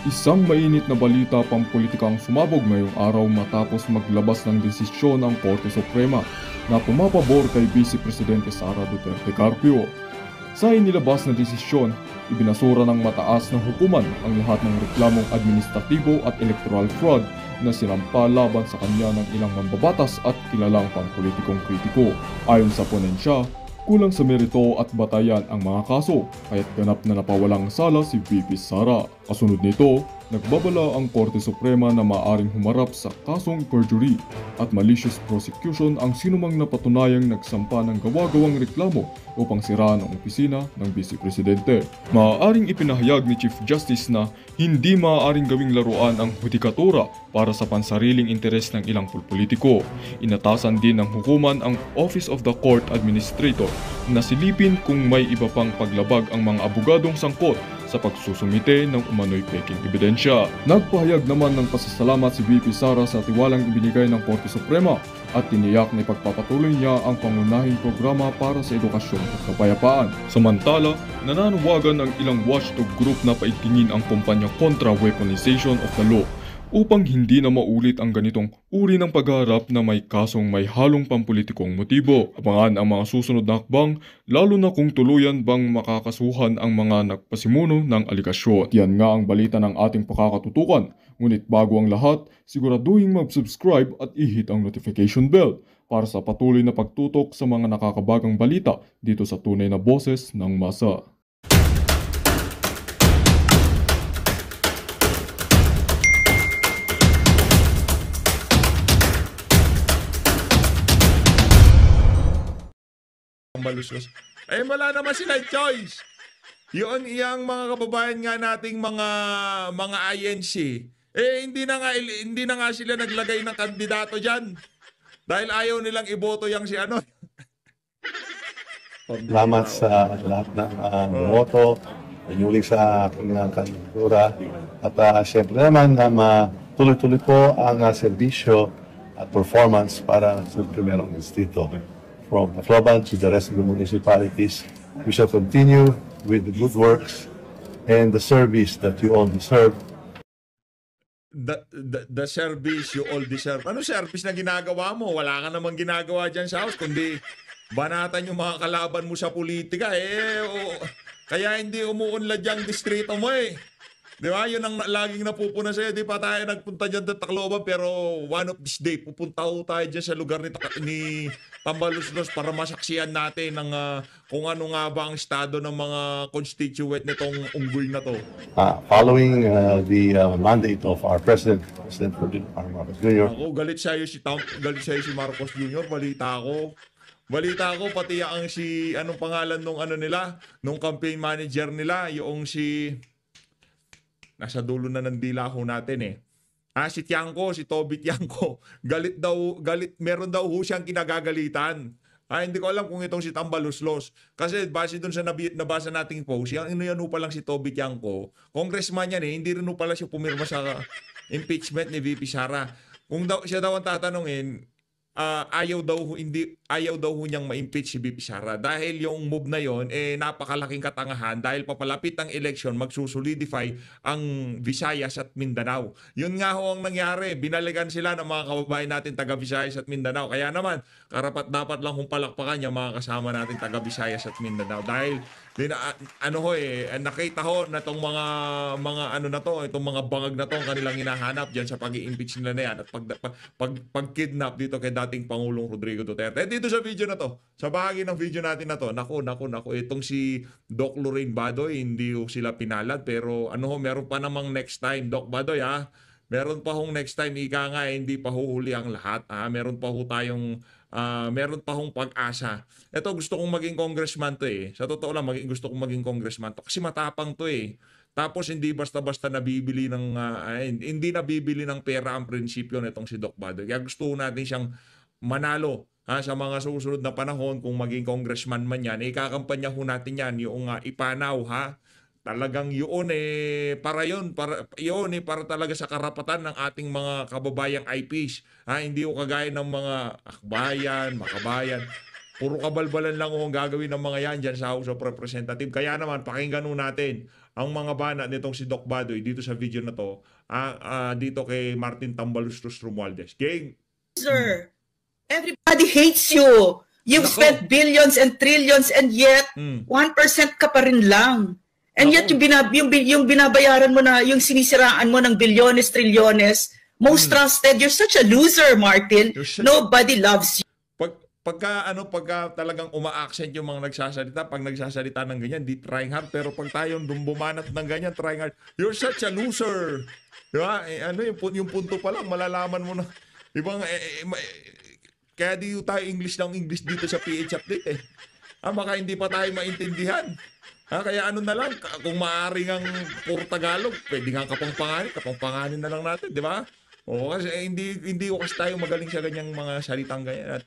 Isang mainit na balita pampulitikang sumabog ngayong araw matapos maglabas ng desisyon ang Korte Suprema na pumapabor kay Vice Presidente Sara Duterte Carpio. Sa inilabas na desisyon, ibinasura ng mataas na hukuman ang lahat ng reklamong administratibo at electoral fraud na sinampa laban sa kanya ng ilang mambabatas at kilalang pampulitikong kritiko. Ayon sa ponensya, kulang sa merito at batayan ang mga kaso, kaya't ganap na napawalang sala si VP Sara. Kasunod nito, nagbabala ang Korte Suprema na maaring humarap sa kasong perjury at malicious prosecution ang sinumang napatunayang nagsampa ng gawa-gawang reklamo upang siraan ang opisina ng Vice Presidente. Maaaring ipinahayag ni Chief Justice na hindi maaaring gawing laruan ang hudikatura para sa pansariling interes ng ilang politiko. Inatasan din ng hukuman ang Office of the Court Administrator na silipin kung may iba pang paglabag ang mga abogadong sangkot sa pagsusumite ng umano'y peking ebidensya. Nagpahayag naman ng pasasalamat si VP Sara sa tiwalang ibinigay ng Korte Suprema at tiniyak na ipagpapatuloy niya ang pangunahing programa para sa edukasyon at kapayapaan. Samantala, nananawagan ang ilang watchdog group na paigtingin ang kumpanya kontra weaponization of the law upang hindi na maulit ang ganitong uri ng pagharap na may kasong may halong pampulitikong motibo. Abangan ang mga susunod na hakbang, lalo na kung tuluyan bang makakasuhan ang mga nagpasimuno ng aligasyon. Yan nga ang balita ng ating pakakatutukan. Ngunit bago ang lahat, siguraduhin mag-subscribe at i-hit ang notification bell para sa patuloy na pagtutok sa mga nakakabagang balita dito sa Tunay na Boses ng Masa. Maluslos. Eh wala naman sila choice. Yun iyang mga kababayan nga nating mga INC. Eh hindi na nga sila naglagay ng kandidato diyan. Dahil ayaw nilang iboto yang si ano. Salamat sa lahat ng bumoto, yung sa aking kandidatura. At siyempre naman na tuloy-tuloy po ang serbisyo at performance para sa primerong distrito. From Tacloban to the rest of the municipalities, we shall continue with the good works and the service that you all deserve. The service you all deserve. Ano service na ginagawa mo? Wala ka namang ginagawa dyan sa house, kundi banatan yung mga kalaban mo sa politika. Kaya hindi umuunlad yung distrito mo eh. Di ba? Yun ang laging napupuna sa'yo. Di pa tayo nagpunta dyan sa Tacloban, pero one of this day, pupunta ko tayo dyan sa lugar ni Tambaluslos para masaksihan natin ng kung ano nga ba ang estado ng mga constituent nitong unggoy na to. Following the mandate of our President Ferdinand Marcos Jr. Ako, galit sa'yo si Marcos Jr. Balita ko, pati ang si, anong pangalan nung nung campaign manager nila, yung si... Nasa dulo na ng dila ho natin eh. Si Tiangco, si Toby Tiangco, galit, meron daw ho siyang kinagagalitan. Hindi ko alam kung itong si Tambaluslos. Kasi base dun sa nabasa nating post, yan ho pa lang si Toby Tiangco, congressman yan eh, hindi rin ho pala siya pumirma sa impeachment ni VP Sara. Kung siya daw ang tatanungin, ayaw daw niyang ma-impeach si VP Sara dahil yung move na yon napakalaking katangahan dahil papalapit ang election, magsusolidify ang Visayas at Mindanao. Yun nga ho ang nangyari, binalikan sila ng mga kababayan natin taga Visayas at Mindanao. Kaya naman karapat dapat lang kung palakpakan yung mga kasama natin taga Visayas at Mindanao dahil nakita ho na tong itong mga bangag na to ang kanilang hinahanap diyan sa pag-i-impeach nila na yan at pag-kidnap dito kay dating Pangulong Rodrigo Duterte. Dito sa video na to, sa bahagi ng video natin na to, naku, itong si Doc Lorraine Badoy, hindi ho sila pinalad pero meron pa namang next time, Doc Badoy meron pa hong next time, ika nga hindi pa huhuli ang lahat. Meron pa ho tayong meron pa hong pag-asa. Ito, gusto kong maging congressman to eh. Sa totoo lang, gusto kong maging congressman to kasi matapang to eh. Tapos hindi basta-basta nabibili ng pera ang prinsipyo nitong si Doc Badoy. Kaya gusto natin siyang manalo sa mga susunod na panahon kung maging congressman man yan. Ikakampanya ho natin yan yung ipanaw Talagang yun para talaga sa karapatan ng ating mga kababayang IPs. Hindi ko kagaya ng mga akbayan, makabayan. Puro kabalbalan lang ang gagawin ng mga yan dyan sa House of Representatives. Kaya naman, pakinggan natin ang mga bana nitong si Doc Badoy dito sa video na to, dito kay Martin Tambalustos Romualdez. Game! Sir, everybody hates you. You've Nako. spent billions and trillions and yet 1% ka pa rin lang. And yet yung binabayaran mo na, yung sinisiraan mo ng bilyones, trilyones, most trusted, you're such a loser, Martin. Nobody loves you. Pagka talagang uma-accent yung mga nagsasalita, pag nagsasalita ng ganyan, di trying hard, pero pag tayong bumanat ng ganyan, trying hard, you're such a loser. Diba? Yung punto pa lang, malalaman mo na, ibang, kaya di tayo English dito sa PH Update eh. Baka hindi pa tayo maintindihan. Kaya na lang, kung maaaring ang puro Tagalog, pwede nga kapangpanganin na lang natin, di ba? Oo, kasi hindi ko kasi tayo magaling sa ganyang mga salitang ganyan.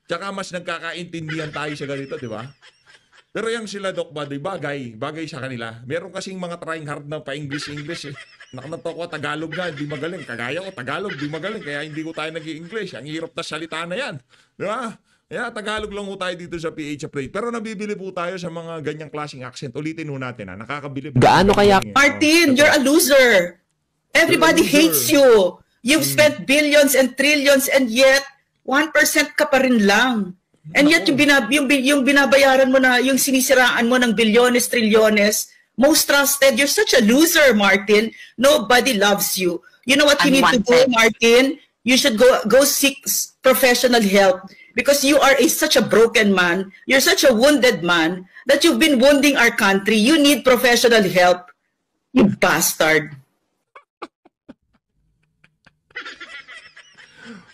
Tsaka mas nagkakaintindihan tayo sa ganito, di ba? Pero yung sila Doc Badoy, bagay sa kanila. Meron kasing mga trying hard na pa-English eh. Nakanato ko, Tagalog nga, di magaling. Kagaya ko, Tagalog, di magaling. Kaya hindi ko tayo nag-i-English. Ang hirap na salita na yan. Di ba? Kaya Tagalog lang po tayo dito sa PH Update. Pero nabibili po tayo sa mga ganyang klaseng accent. Ulitin po natin nakakabilib. Gaano kaya? Martin, you're a loser. Everybody hates you. You've spent billions and trillions and yet 1% ka pa rin lang. And yet yung binabayaran mo na, yung sinisiraan mo ng bilyones, trilyones, most trusted, you're such a loser, Martin. Nobody loves you. You know what you need to do, Martin? You should go seek professional help. Because you are such a broken man, you're such a wounded man, that you've been wounding our country. You need professional help. You bastard.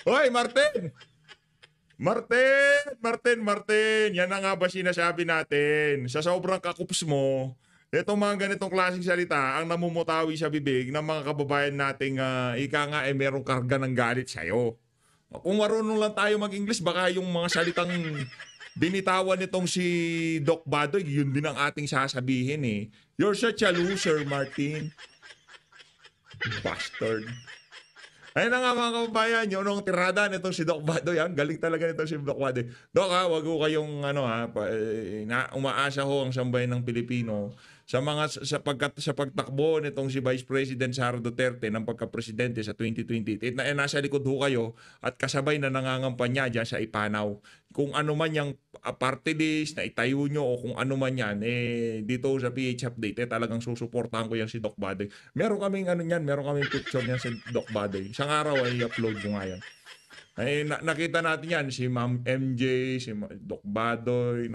Hoy, Martin! Martin! Yan na nga ba sinasabi natin? Sa sobrang kakups mo, itong mga ganitong klaseng salita ang namumutawi sa bibig ng mga kababayan nating merong karga ng galit sa'yo. Kung marunong lang tayo mag-English, baka yung mga salitang binitawan nitong si Doc Badoy, yun din ang ating sasabihin eh. You're such a loser, Martin. Bastard. Ayun na nga mga kababayan, yun ang tirada nitong si Doc Badoy. Galing talaga nitong si Doc Badoy. Doc wag ko kayong umaasa ho ang sambayan ng Pilipino sa pagtakbo nitong si Vice President Sara Duterte ng pagka-presidente sa 2028 nasa likod ho kayo at kasabay na nangangampanya dyan sa Ipanaw. Kung ano man yung party list na itayo nyo o kung ano man yan, dito sa PH Update, talagang susuportahan ko yan si Doc Badoy. Meron kaming picture niyan si Doc Badoy. Isang araw ay i-upload ko nga yan. Nakita natin yan, si Ma'am MJ, si Doc Badoy,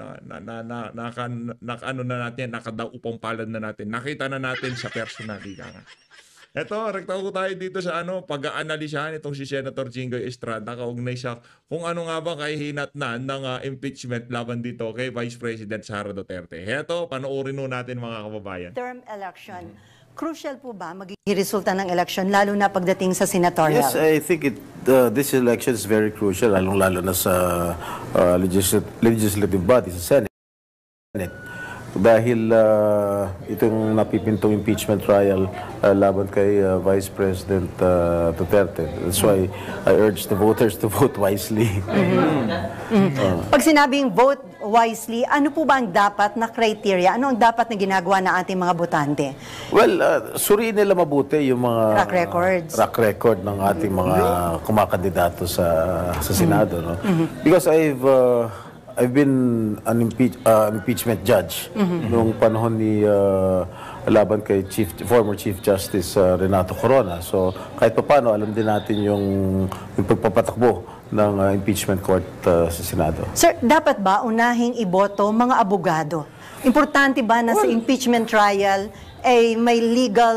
nakadaupang palad na natin. Nakita na natin sa personality ka nga. Eto, rekta ko tayo dito sa pag-aanalisahan itong si Senator Jinggoy Estrada kaugnay sa kung ano nga ba kahihinatnan ng impeachment laban dito kay Vice President Sara Duterte. Eto, panoorin nun natin mga kababayan. Term election. Crucial po ba magiging resulta ng election lalo na pagdating sa senatorial? Yes, I think this election is very crucial lalo na sa legislative body, sa Senate. Dahil itong napipintong impeachment trial laban kay Vice President Duterte. That's why I urge the voters to vote wisely. Pag sinabing vote wisely, ano po ba ang dapat na criteria? Ano ang dapat na ginagawa ng ating mga botante? Well, suriin nila mabuti yung mga track record ng ating mga kumakandidato sa Senado. No? Because I've been an impeachment judge noong panahon ni laban kay former Chief Justice Renato Corona. So kahit paano alam din natin yung pagpapatakbo ng impeachment court sa Senado. Sir, dapat ba unahing iboto mga abogado? Importante ba na sa impeachment trial ay may legal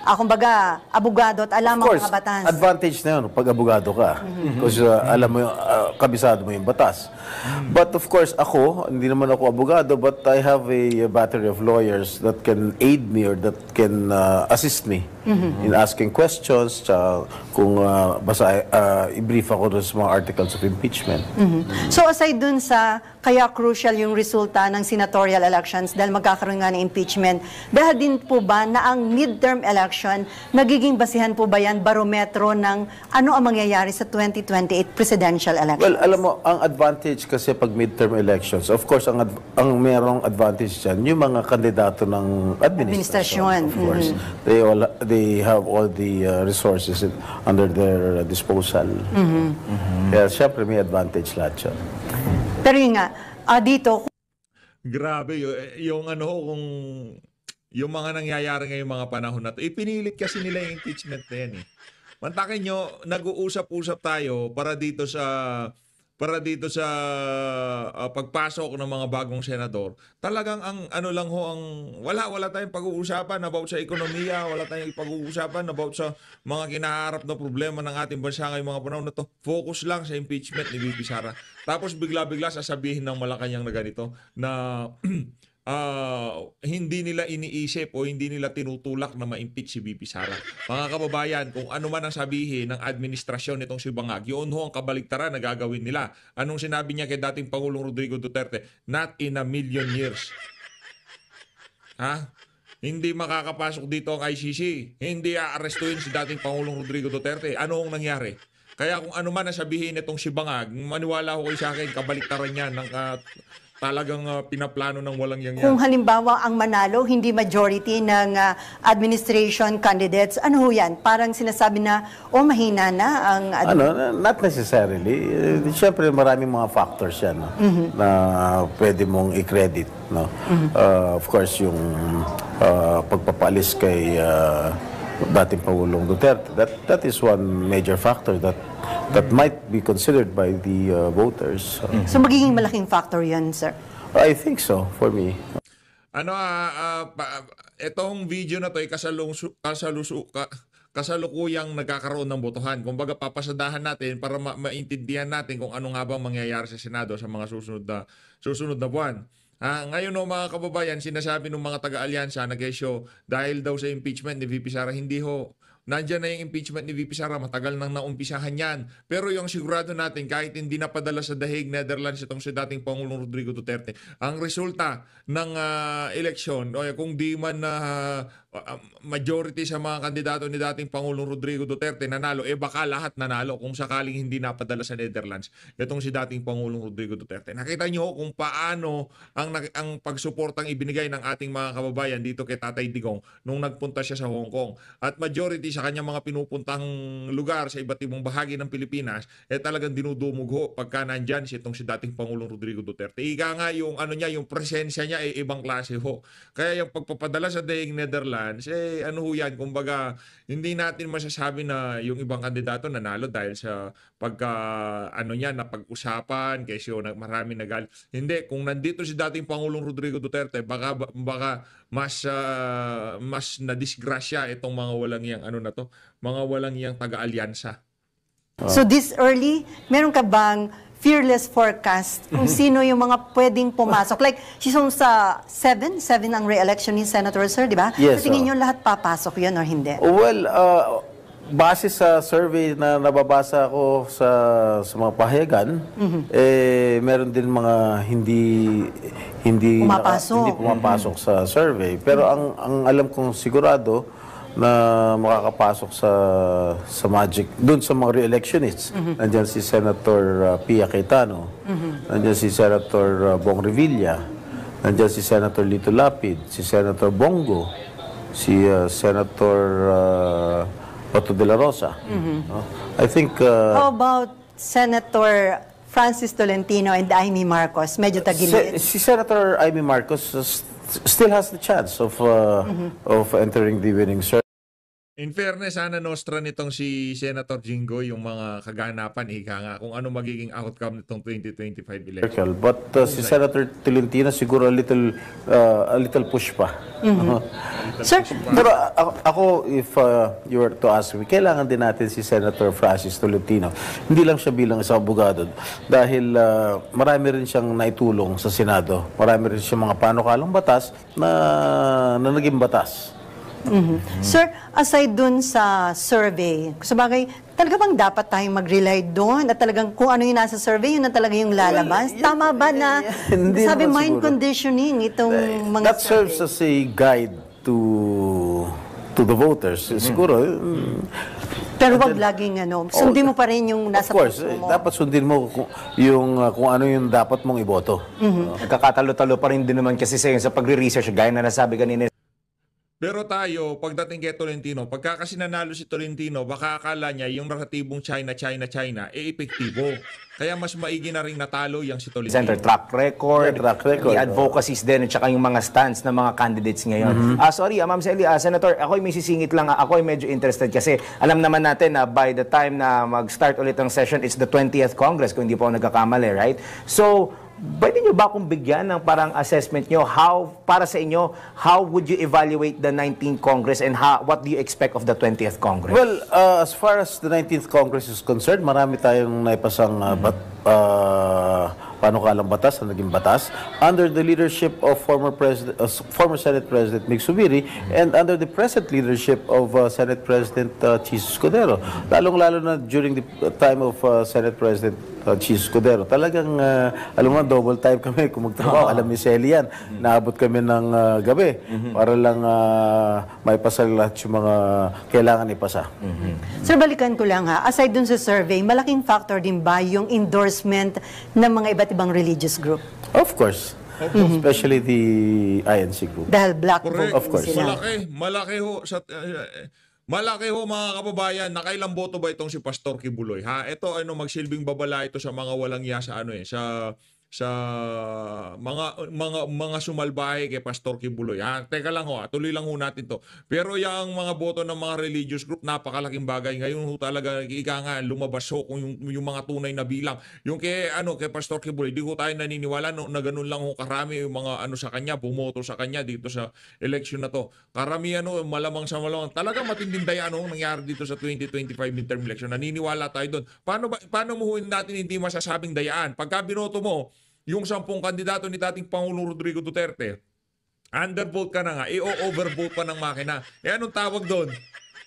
kumbaga, abogado at alam ang mga batas? Of course, advantage na yun pag abogado ka. Because alam mo, kabisado mo yung batas. But of course, hindi naman ako abogado, but I have a battery of lawyers that can aid me or that can assist me in asking questions, kung i-brief ako sa mga articles of impeachment. So aside dun sa kaya crucial yung resulta ng senatorial elections dahil magkakaroon nga ng impeachment, dahil din po ba na ang midterm elections election, nagiging basihan po ba yan, barometro ng ano ang mangyayari sa 2028 presidential elections? Well, alam mo, ang advantage kasi pag midterm elections, of course, ang merong advantage dyan, yung mga kandidato ng administrasyon, of course. They have all the resources under their disposal. Kaya syempre may advantage lahat yun. Pero yun nga, dito, Grabe, yung ano, kung yung mga nangyayari ngayong mga panahon na to, ipinilit kasi nila yung impeachment na yan eh. Mantakin nyo, nag-uusap-usap tayo para dito sa pagpasok ng mga bagong senador. Talagang ang ano lang ho, wala tayong pag-uusapan about sa ekonomiya, wala tayong pag-uusapan about sa mga kinaharap na problema ng ating bansa ngayong mga panahon na to. Focus lang sa impeachment ni VP Sara. Tapos bigla-bigla sasabihin ng Malacanang na ganito na hindi nila iniisip o hindi nila tinutulak na ma-impeach si VP Sara. Mga kababayan, kung ano man ang sabihin ng administrasyon nitong si Bangag, yun ho ang kabaliktaran na gagawin nila. Anong sinabi niya kay dating Pangulong Rodrigo Duterte? Not in a million years. Ha? Hindi makakapasok dito ang ICC. Hindi aarestuhin si dating Pangulong Rodrigo Duterte. Ano ang nangyari? Kaya kung ano man ang sabihin nitong si Bangag, maniwala ko kayo sa akin, kabaliktaran niya ng talagang pinaplano ng walang yang. Kung halimbawa ang manalo, hindi majority ng administration candidates, ano ho yan? Parang sinasabi na, mahina na ang... Not necessarily. Siyempre maraming mga factors yan na pwede mong i-credit. No? Of course, yung pagpapalis kay dating Pangulong Duterte, that is one major factor that might be considered by the voters. So magiging malaking factor yan, sir? I think so, for me. Itong video na to ay kasalukuyang nagkakaroon ng botohan. Kumbaga papasadahan natin para maintindihan natin kung ano nga bang mangyayari sa Senado sa mga susunod na buwan. Ngayon mga kababayan, sinasabi ng mga taga-alyansa na kesyo dahil daw sa impeachment ni VP Sara, hindi ho. Nandyan na yung impeachment ni VP Sara, matagal nang naumpisahan yan. Pero yung sigurado natin, kahit hindi napadala sa The Hague, Netherlands, itong si dating Pangulong Rodrigo Duterte, ang resulta ng eleksyon, o kung di man majority sa mga kandidato ni dating Pangulong Rodrigo Duterte nanalo, baka lahat nanalo kung sakaling hindi napadala sa Netherlands itong si dating Pangulong Rodrigo Duterte. Nakita niyo kung paano ang pagsuportang ibinigay ng ating mga kababayan dito kay Tatay Digong nung nagpunta siya sa Hong Kong. At majority sa kanyang mga pinupuntang lugar sa iba't ibang bahagi ng Pilipinas, talagang dinudumog ho pagka nandyan itong si dating Pangulong Rodrigo Duterte. Ika nga yung yung presensya niya ibang klase ho. Kaya yung pagpapadala sa daing Netherlands, ano ho yan, kumbaga hindi natin masasabi na yung ibang kandidato nanalo dahil sa na pag-usapan kasi marami nagal. Hindi, kung nandito si dating Pangulong Rodrigo Duterte, baka mas na-disgrasya itong mga walang yang mga walang yang taga-alyansa. So this early, meron ka bang fearless forecast kung sino yung mga pwedeng pumasok? Like, sa 7 ang re-election ni Senator, sir, di ba? Yes. So tingin nyo lahat papasok yun or hindi? Well, base sa survey na nababasa ko sa mga pahayagan, meron din mga hindi pumapasok sa survey. Pero ang alam kong sigurado na makakapasok sa Magic, dun sa mga re-electionists. Nandiyan si Senator Pia Cayetano, nandiyan si Senator Bong Revilla, nandiyan si Senator Lito Lapid, si Senator Bongo, si Senator Bato de la Rosa. I think... How about Senator Francis Tolentino and Amy Marcos? Medyo tagilid. Si Senator Amy Marcos still has the chance of entering the winning circle. In fairness, sana nostra nitong si Senator Jingo yung mga kaganapan, kung ano magiging outcome nitong 2025 election. But si Senator Tolentino siguro a little push pa. Sir, pero ako, if you were to ask me, kailangan din natin si Senator Francis Tolentino. Hindi lang siya bilang isang abogado dahil marami rin siyang naitulong sa Senado. Marami rin siyang mga panukalang batas na naging batas. Sir, aside dun sa survey, sabagay, talaga bang dapat tayong mag-rely doon at talagang kung ano yung nasa survey, yun na talaga yung lalabas? Tama ba na sabi mind conditioning itong mga that serves as a guide to to the voters. Siguro, Pero wag laging sundin mo pa rin yung nasa of course, puso mo. dapat sundin mo kung ano yung dapat mong iboto. Nagkakatalo-talo pa rin din naman kasi sa pagre-research, gaya na nasabi kanina. Pero tayo, pagdating kay Tolentino, pagka kasi nanalo si Tolentino, baka akala niya yung narratibong China, epektibo. Kaya mas maigi na rin natalo yung si Tolentino. Center track record, Track record, the advocacies din, at saka yung mga stance ng mga candidates ngayon. Sorry, Ma'am Selly, Senator, ako may sisingit lang. Ako ay medyo interested kasi alam naman natin na by the time na mag-start ulit ang session, it's the 20th Congress, kung hindi po ako nagkakamali, right? So, pwede nyo ba akong bigyan ng parang assessment nyo? Para sa inyo, how would you evaluate the 19th Congress and what do you expect of the 20th Congress? Well, as far as the 19th Congress is concerned, marami tayong naipasang panukalang batas na naging batas under the leadership of former Senate President Mig Zubiri and under the present leadership of Senate President Chis Escudero. Lalong-lalo na during the time of Senate President Chis Escudero. Talagang, alam mo, double time kami kung magtrabaho. Alam ni Selly yan, naabot kami ng gabi para lang maipasa lahat yung mga kailangan ipasa. Sir, balikan ko lang aside dun sa survey, malaking factor din ba yung endorsement ng mga iba't ibang religious group? Of course. Especially the INC group. Dahil black Correct. vote Of course. sila. Malaki ho mga kababayan, nakailang boto ba itong si Pastor Kibuloy? Ito magsilbing babala ito sa mga walang iya sa sa mga sumalbahe kay Pastor Kibuloy. Teka lang tuloy lang ho natin to. Pero yung mga boto ng mga religious group, napakalaking bagay. Ngayon ho talaga lumabas ho kung yung mga tunay na bilang. Yung kay Pastor Kibuloy, di ko tayo naniniwala na ganun lang ho karami yung mga sa kanya, bumoto sa kanya dito sa election na to. Karamihan malamang sa malamang. Talaga matinding daya nangyari dito sa 2025 midterm election. Naniniwala tayo doon. Paano mo natin hindi masasabing dayaan? Pagka binoto mo yung 10 kandidato ni dating Pangulong Rodrigo Duterte, undervote ka na nga, overvote pa ng makina. Anong tawag doon?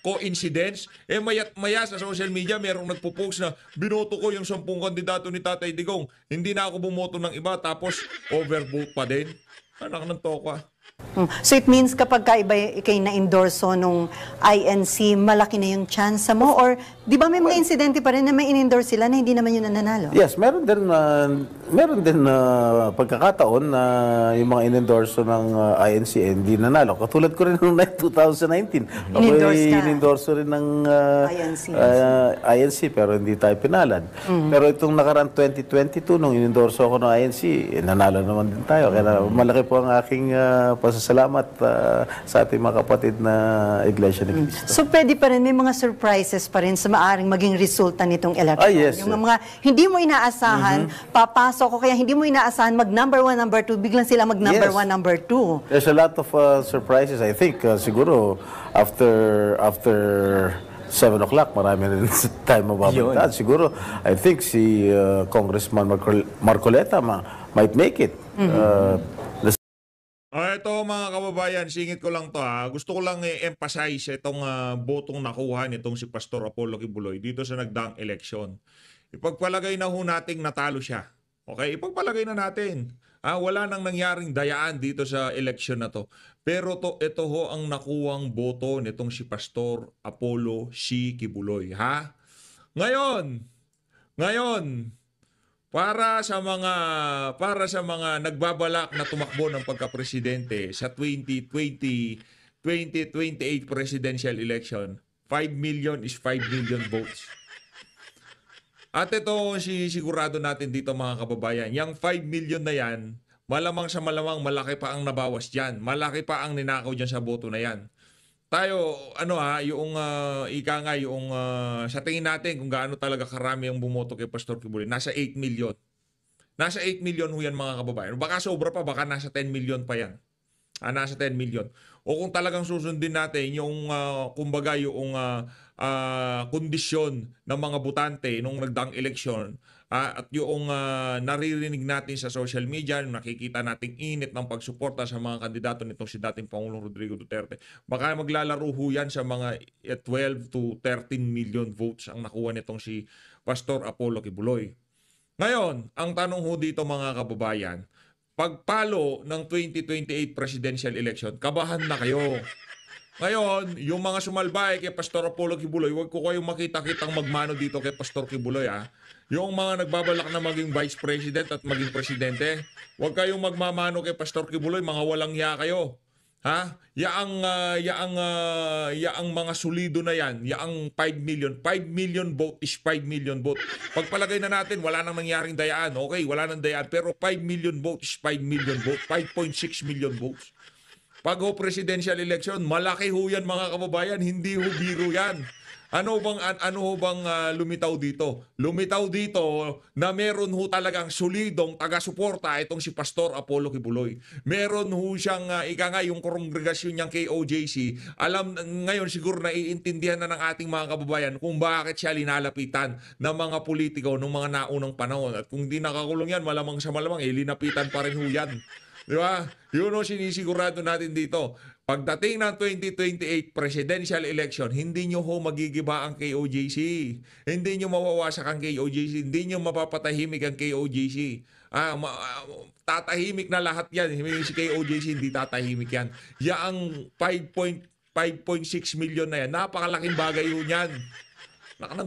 Coincidence? Mayat maya sa social media, merong nagpo-post na binoto ko yung 10 kandidato ni Tatay Digong. Hindi na ako bumoto ng iba, tapos overvote pa din. Anak ng toka. So it means kapag ikay na-endorso nung INC, malaki na yung chance mo? Or di ba may mga insidente pa rin na may in-endorse sila na hindi naman yun nananalo? Yes, meron din pagkakataon na yung mga in-endorso ng INC hindi nanalo. Katulad ko rin noong 2019. Ako in-endorso rin ng INC pero hindi tayo pinalad. Pero itong nakaraan 2022 nung in-endorso ako ng INC, nanalo naman din tayo. Kaya malaki po ang aking pasasalamat sa ating mga kapatid na Iglesia ni Cristo. So pwede pa rin, may mga surprises pa rin sa maaring maging resulta nitong election. Yes. Yung mga hindi mo inaasahan, papasok ko, kaya hindi mo inaasahan mag-number 1, number 2, biglang sila mag-number 1, number 2. There's a lot of surprises. I think siguro after 7 o'clock, marami rin tayo mababalitaan. Siguro, I think si Congressman Marcoleta might make it. Ito mga kababayan, singit ko lang to Gusto ko lang i-emphasize itong botong nakuha nitong si Pastor Apollo Kibuloy dito sa nagdaang election. Ipagpalagay na ho nating natalo siya. Okay? Ipagpalagay na natin. Wala nang nangyaring dayaan dito sa election na to. Pero ito ho ang nakuwang boto nitong si Pastor Apollo C. Kibuloy. Ngayon, para sa mga nagbabalak na tumakbo ng pagka-presidente sa 2028 presidential election, 5 million is 5 million votes. At ito sigurado natin dito mga kababayan, yung 5 million na yan, malamang sa malamang malaki pa ang nabawas diyan. Malaki pa ang ninakaw diyan sa boto na yan. Tayo, sa tingin natin kung gaano talaga karami ang bumoto kay Pastor Kibuloy, nasa 8 million. Nasa 8 million ho yan mga kababayan. Baka sobra pa, baka nasa 10 million pa yan. Nasa 10 million. O kung talagang susundin natin yung, kondisyon ng mga botante nung nagdaang eleksyon, at yung naririnig natin sa social media, nakikita nating init ng pagsuporta sa mga kandidato nitong si dating Pangulong Rodrigo Duterte, baka maglalaro ho yan sa mga 12 to 13 million votes ang nakuha nitong si Pastor Apollo Kibuloy. Ngayon, ang tanong ho dito mga kababayan, pagpalo ng 2028 presidential election, kabahan na kayo. Ngayon, yung mga sumalbay kay Pastor Apollo Kibuloy, huwag ko kayong makita-kitang magmano dito kay Pastor Kibuloy, Yung mga nagbabalak na maging vice president at maging presidente, huwag kayong magmamano kay Pastor Kibuloy, mga walang hiya kayo. Yaang mga solido na yan, yaang 5 million vote is 5 million vote. Pagpalagay na natin, wala nang nangyaring dayaan. Okay, wala nang dayaan. Pero 5 million vote is 5 million vote. 5.6 million votes. Pag presidential election, malaki ho yan mga kababayan. Hindi ho biro yan. Ano bang lumitaw dito? Lumitaw dito na meron ho talagang solidong taga-suporta itong si Pastor Apollo Kibuloy. Meron ho siyang yung kongregasyon niyang KOJC. Ngayon siguro naiintindihan na ng ating mga kababayan kung bakit siya linalapitan ng mga politiko ng mga naunang panahon. At kung di nakakulong yan, malamang sa malamang, linapitan pa rin ho yan. Di ba? Yun o sinisigurado natin dito. Pagdating ng 2028 presidential election, hindi nyo ho magigiba ang KOJC. Hindi nyo mawawasak ang KOJC. Hindi nyo mapapatahimik ang KOJC. Tatahimik na lahat yan. Si KOJC hindi tatahimik yan. Yang 5.6 million na yan, napakalaking bagay ho yan. Ang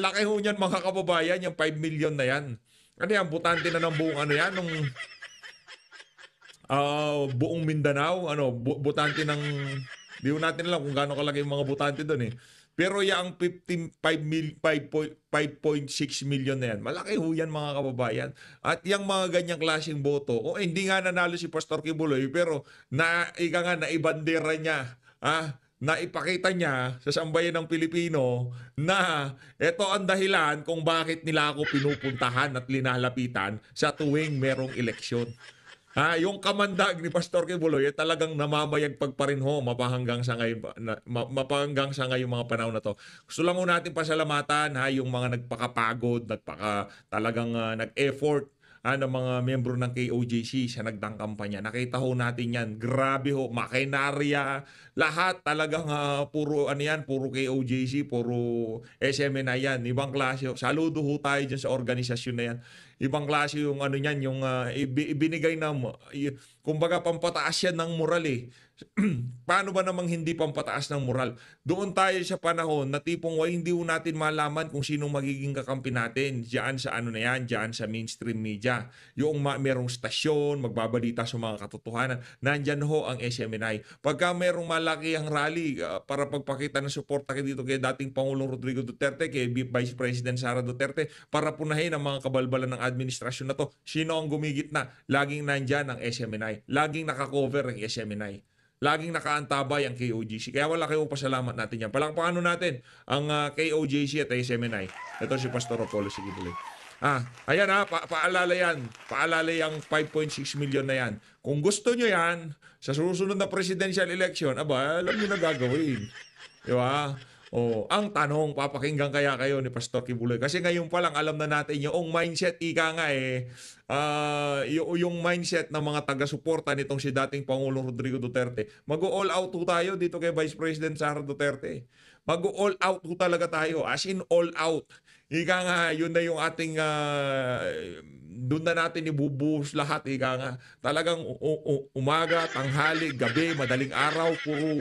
laki ho yan mga kababayan, yung 5 million na yan. Ano yan, butante na ng buong buong Mindanao, butante ng, di natin alam kung gaano kalaki yung mga butante doon Pero yung 5.6 million na yan, malaki ho yan mga kababayan. At yung mga ganyang klaseng boto, hindi nga nanalo si Pastor Kibuloy, pero naibandera niya, naipakita niya sa sambayan ng Pilipino na ito ang dahilan kung bakit nila ako pinupuntahan at linalapitan sa tuwing merong eleksyon. Yung kamandag ni Pastor Kibuloy talagang namamayagpag pa rin ho mapahanggang sa ngayon mga panahon na to. Gusto lang ho natin pasalamatan yung mga nagpakapagod, talagang nag-effort ng mga membro ng KOJC sa nagdang kampanya. Nakita ho natin yan. Grabe ho, makinarya, lahat talagang puro KOJC, puro SMNI yan. Ibang klase ho. Saludo ho tayo dyan sa organisasyon na yan. Ibang klase yung yung ibinigay na kumbaga pampataas yan ng moral Paano ba namang hindi pampataas ng moral? Doon tayo sa panahon na tipong hindi ho natin malaman kung sino magiging kakampi natin. Diyan sa diyan sa mainstream media. Yung merong stasyon, magbabalita sa mga katotohanan. Nandyan ho ang SMNI. Pagka merong malaki ang rally para pagpakita ng suporta dito kay dating Pangulong Rodrigo Duterte, kay Vice President Sara Duterte, para punahin ang mga kabalbalan ng administrasyon na to, sino ang gumigit na? Laging nandyan ang SMNI. Laging nakakover ang SMNI. Laging nakaantabay ang KOJC. Kaya wala kayong pasalamat natin yan. Palakpakan natin ang KOJC at SMNI. Ito si Pastor Apollo Kibuloy. Ayan paalala yan. Paalala yung 5.6 million na yan. Kung gusto nyo yan, sa susunod na presidential election, alam nyo na gagawin. Diba? Ang tanong, papakinggan kaya kayo ni Pastor Kibuloy? Kasi ngayon pa lang alam na natin yung mindset, yung mindset ng mga taga-suporta nitong si dating Pangulong Rodrigo Duterte. Mag-all out tayo dito kay Vice President Sara Duterte. Mag-all out talaga tayo. As in all out. Yun na yung ating doon na natin ibubuhos lahat. Talagang umaga, tanghali, gabi, madaling araw, puro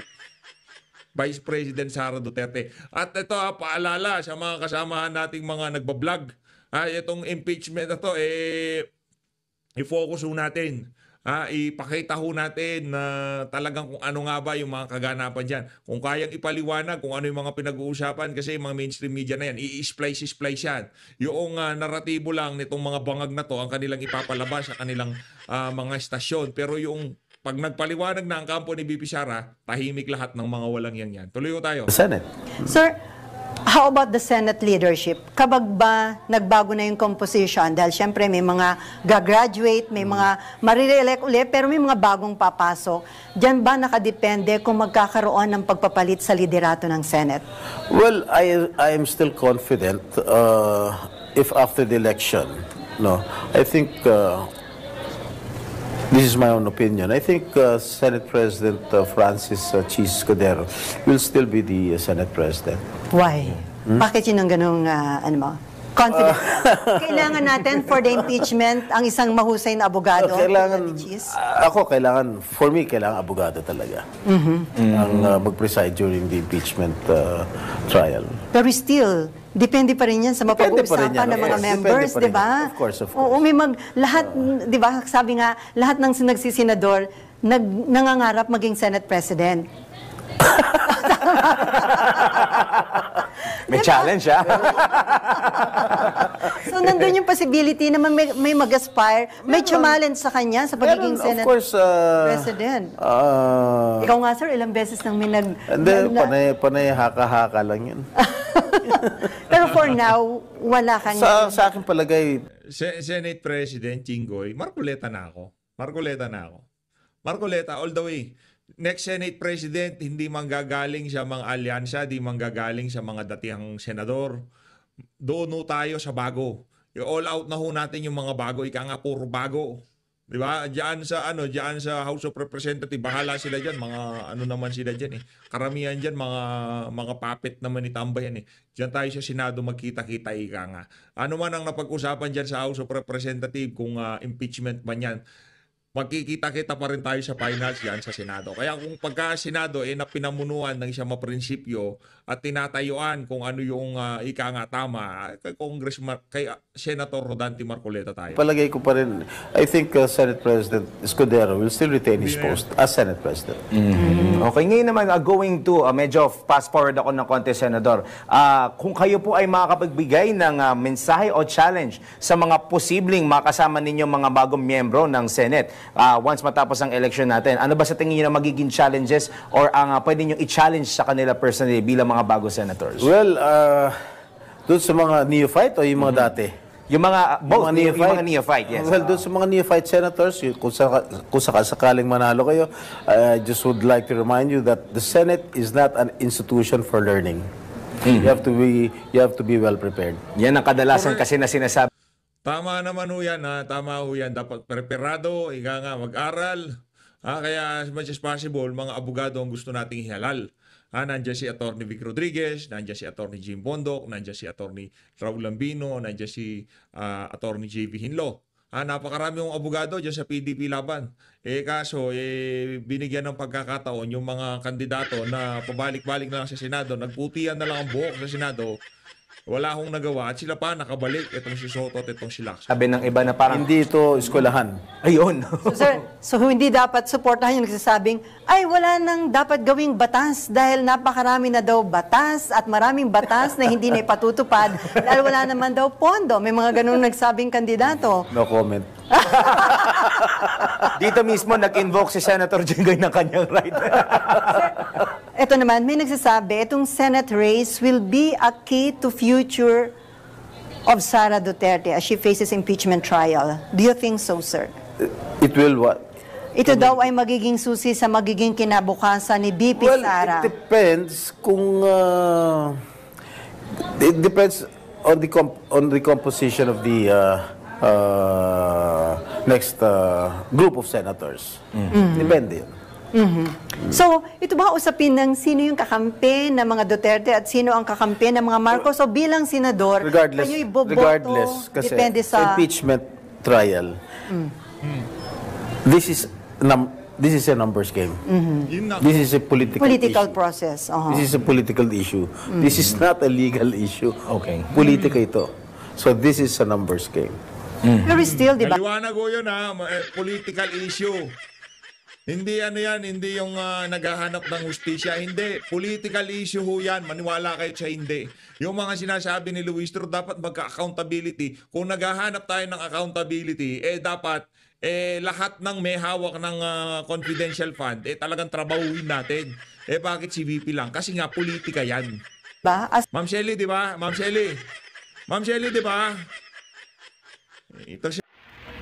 Vice President Sara Duterte. At ito paalala sa mga kasamahan nating mga nagbablog. Itong impeachment na to i-focus ho natin. Ipakita ho natin na talagang kung ano nga ba yung mga kaganapan dyan. Kung kayang ipaliwanag kung ano yung mga pinag-uusapan, kasi yung mga mainstream media na yan, i-splice yan. Yung naratibo lang nitong mga bangag na to, ang kanilang ipapalabas sa kanilang mga estasyon. Pero yung pag nagpaliwanag na ang kampo ni BP Sara, tahimik lahat ng mga walang yan. Tuloy ko tayo. Senate. Sir, how about the Senate leadership? Kapag ba nagbago na yung composition? Dahil syempre may mga gagraduate, may mga marirelect ulit, pero may mga bagong papasok. Diyan ba nakadepende kung magkakaroon ng pagpapalit sa liderato ng Senate? Well, I am still confident if after the election, I think this is my own opinion. I think Senate President Francis Chis Escudero will still be the Senate President. Why? Bakit yun ang ganung, Confident. Kailangan natin for the impeachment ang isang mahusay na abogado. Kailangan, for me, kailangan abogado talaga. Ang mag-preside during the impeachment trial. Pero still, depende pa rin yan sa mapag-uusapan ng mga members, di ba? Of course. Oo, lahat, di ba, sabi nga, lahat ng nagsisenador, nangangarap maging Senate President. May challenge, ha? So, nandun yung possibility na may mag-aspire, may challenge sa kanya sa pagiging Senate President. Ikaw nga, sir, ilang beses nang Hindi, panay haka-haka lang yun. Pero for now, wala kanya. Sa akin palagay, Senate President Chingoy, Marcoleta na ako. Marcoleta all the way. Next Senate President, hindi manggagaling sa mga alyansa, hindi manggagaling sa mga datihang senador. Doon tayo sa bago. I-all out na ho natin yung mga bago, ika nga puro bago. 'Di ba? Diyan sa House of Representatives, bahala sila diyan, mga naman sila diyan eh. Karamihan diyan mga puppet naman ni Tambay yan eh. Diyan tayo sa Senado magkita-kita ika nga. Ano man ang napag-usapan diyan sa House of Representatives kung impeachment man yan, magkikita-kita pa rin tayo sa finals yan sa Senado. Kaya kung pagka-Senado napinamunuan ng isang maprinsipyo at tinatayuan kung ano yung ika nga tama, kay Senator Rodante Marcoleta tayo. Palagay ko pa rin, I think Senate President Escudero will still retain his post as Senate President. Okay, ngayon naman, going to, medyo fast forward ako ng konti, Senador. Kung kayo po ay makakapagbigay ng mensahe o challenge sa mga posibleng makasama ninyong mga bagong miyembro ng Senate, once matapos ang election natin, ano ba sa tingin niyo na magiging challenges or ang pwede niyo i-challenge sa kanila personally bilang mga bagong senators? Well, doon sa mga neophyte o yung mga dati? Yung mga, both, yung mga neophyte, yes. Well, doon sa mga neophyte senators, kung sakaling manalo kayo, I just would like to remind you that the Senate is not an institution for learning. You have to be well prepared. Yan ang kadalasan kasi na sinasabi. Tama naman ho yan, tama ho yan. Dapat preparado, ika nga mag-aral. Kaya as much as possible, mga abogado ang gusto nating ihalal. Nandiyan si Atty. Vic Rodriguez, nandiyan si Atty. Jim Bondoc, nandiyan si Atty. Raul Lambino, nandiyan si Atty. J.V. Hinlo. Napakarami yung abogado dyan sa PDP laban. Kaso, binigyan ng pagkakataon yung mga kandidato na pabalik-balik na lang sa Senado, nagputian na lang ang buhok sa Senado, wala akong nagawa at sila pa nakabalik, itong si Soto at itong si Lacson. Sabi ng iba na parang hindi ito eskwelahan. Ayun. So hindi dapat supportahan yung nagsasabing, ay wala nang dapat gawing batas dahil napakarami na daw batas at maraming batas na hindi na ipatutupad dahil wala naman daw pondo. May mga ganun nagsabing kandidato. No comment. Dito mismo nag-invoke si Senator Jinggoy ng kanyang right. Ito naman, may nagsasabi, itong Senate race will be a key to future of Sara Duterte as she faces impeachment trial. Do you think so, sir? It will what? Ito daw ay magiging susi sa magiging kinabukasan ni BP Sara. It depends kung... it depends on the composition of the next group of senators. Depende yun. So, ito ba usapin ng sino yung kakampi ng mga Duterte at sino ang kakampi ng mga Marcos? So, bilang senador, kayo iboboto, kasi depende sa impeachment trial. This is a numbers game. This is a political issue. process. This is a political issue. This is not a legal issue. Okay. Politika ito. So, this is a numbers game. Pero still, di ba? Maliwanag ko yun political issue. Hindi hindi yung naghahanap ng hustisya. Hindi, political issue ho yan. Maniwala kayo sa hindi. Yung mga sinasabi ni Luis, dapat magka-accountability. Kung naghahanap tayo ng accountability, dapat lahat ng may hawak ng confidential fund, talagang trabahuin natin. Bakit si VP lang? Kasi nga, politika yan. Ma'am Shelly, di ba? Ma'am Shelly, di ba? Ito siya.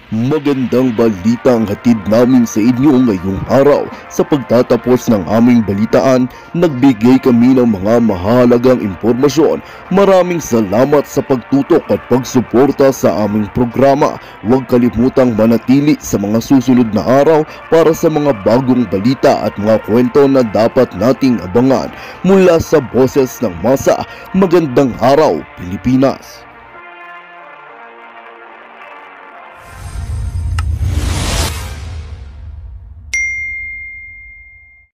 Magandang balita ang hatid namin sa inyo ngayong araw. Sa pagtatapos ng aming balitaan, nagbigay kami ng mga mahalagang impormasyon. Maraming salamat sa pagtutok at pagsuporta sa aming programa. Huwag kalimutang manatili sa mga susunod na araw para sa mga bagong balita at mga kwento na dapat nating abangan. Mula sa Boses ng Masa, magandang araw, Pilipinas!